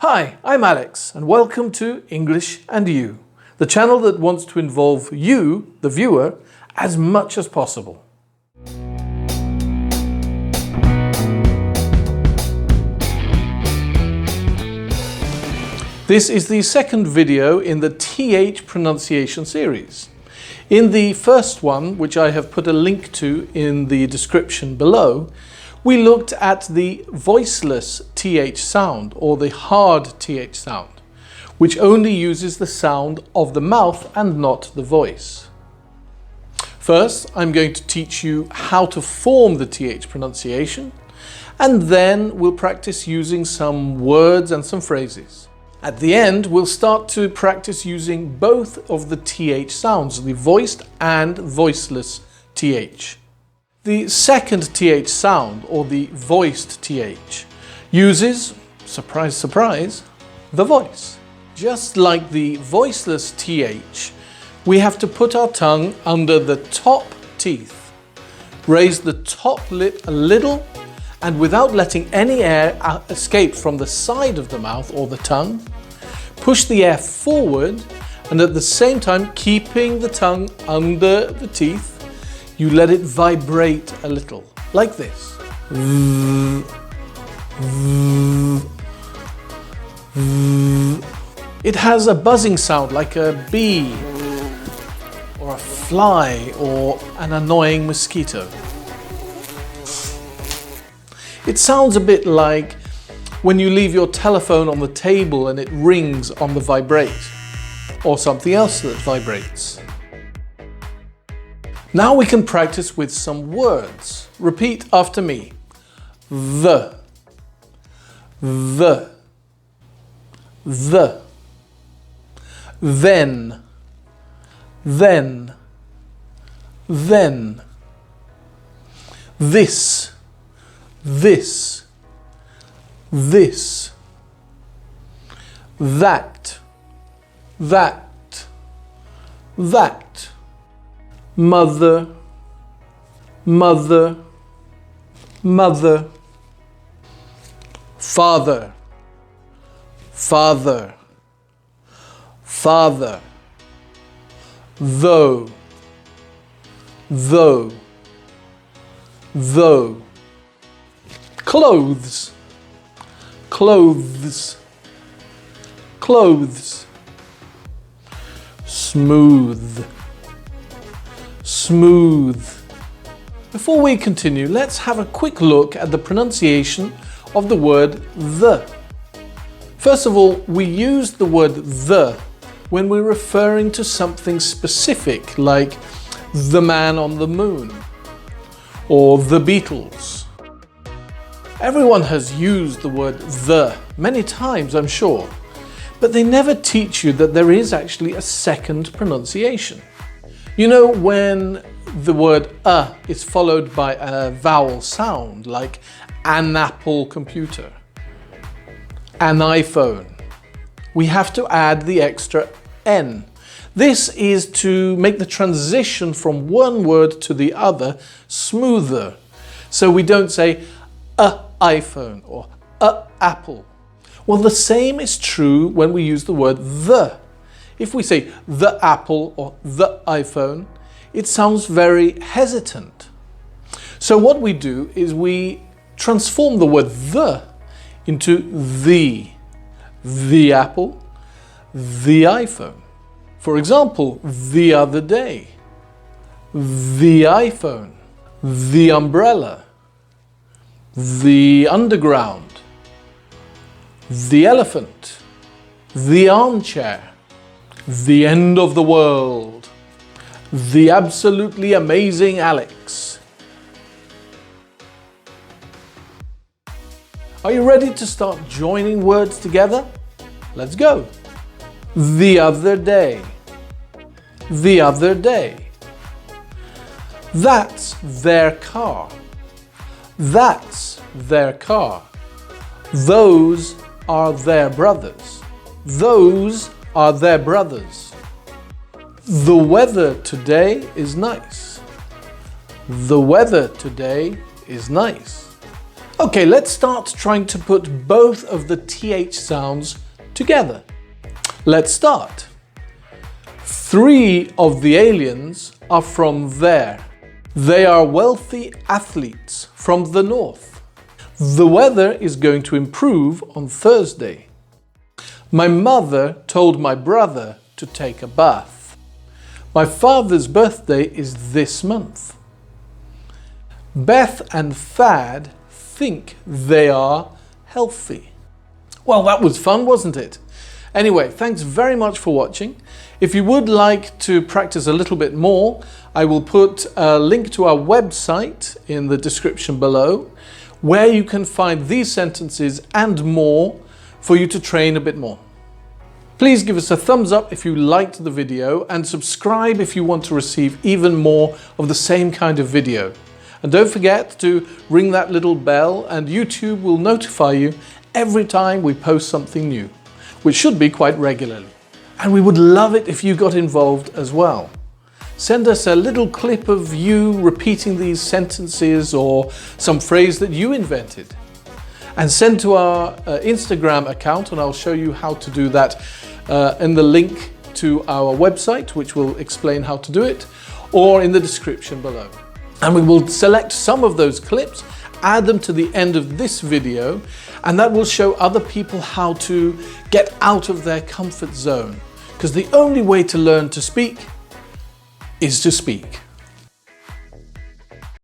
Hi, I'm Alex and welcome to English and You, the channel that wants to involve you, the viewer, as much as possible. This is the second video in the TH pronunciation series. In the first one, which I have put a link to in the description below, we looked at the voiceless TH sound, or the hard TH sound, which only uses the sound of the mouth and not the voice. First, I'm going to teach you how to form the TH pronunciation, and then we'll practice using some words and some phrases. At the end, we'll start to practice using both of the TH sounds, the voiced and voiceless TH. The second TH sound, or the voiced TH, uses, surprise, surprise, the voice. Just like the voiceless TH, we have to put our tongue under the top teeth, raise the top lip a little, and without letting any air escape from the side of the mouth or the tongue, push the air forward, and at the same time keeping the tongue under the teeth, you let it vibrate a little, like this. It has a buzzing sound like a bee, or a fly, or an annoying mosquito. It sounds a bit like when you leave your telephone on the table and it rings on the vibrate, or something else that vibrates. Now we can practice with some words. Repeat after me. The, then, this, that, mother, father, though, clothes, smooth. Before we continue, let's have a quick look at the pronunciation of the word the. First of all, we use the word the when we're referring to something specific, like the man on the moon or the Beatles. Everyone has used the word the many times, I'm sure, but they never teach you that there is actually a second pronunciation. You know, when the word is followed by a vowel sound, like an Apple computer, an iPhone, we have to add the extra N. This is to make the transition from one word to the other smoother. So we don't say a iPhone or a Apple. Well, the same is true when we use the word the. If we say the Apple or the iPhone, it sounds very hesitant. So what we do is we transform the word the into the Apple, the iPhone. For example, the other day, the iPhone, the umbrella, the underground, the elephant, the armchair, the end of the world, the absolutely amazing Alex. Are you ready to start joining words together? Let's go. The other day. The other day. That's their car. That's their car. Those are their brothers. Those are their brothers. The weather today is nice. The weather today is nice. Okay, let's start trying to put both of the TH sounds together. Let's start. 3 of the aliens are from there. They are wealthy athletes from the north. The weather is going to improve on Thursday. My mother told my brother to take a bath. My father's birthday is this month. Beth and Thad think they are healthy. Well, that was fun, wasn't it? Anyway, thanks very much for watching. If you would like to practice a little bit more, I will put a link to our website in the description below, where you can find these sentences and more for you to train a bit more. Please give us a thumbs up if you liked the video and subscribe if you want to receive even more of the same kind of video. And don't forget to ring that little bell and YouTube will notify you every time we post something new, which should be quite regularly. And we would love it if you got involved as well. Send us a little clip of you repeating these sentences or some phrase that you invented. And send to our Instagram account, and I'll show you how to do that in the link to our website, which will explain how to do it, or in the description below. And we will select some of those clips, add them to the end of this video, and that will show other people how to get out of their comfort zone. Because the only way to learn to speak is to speak.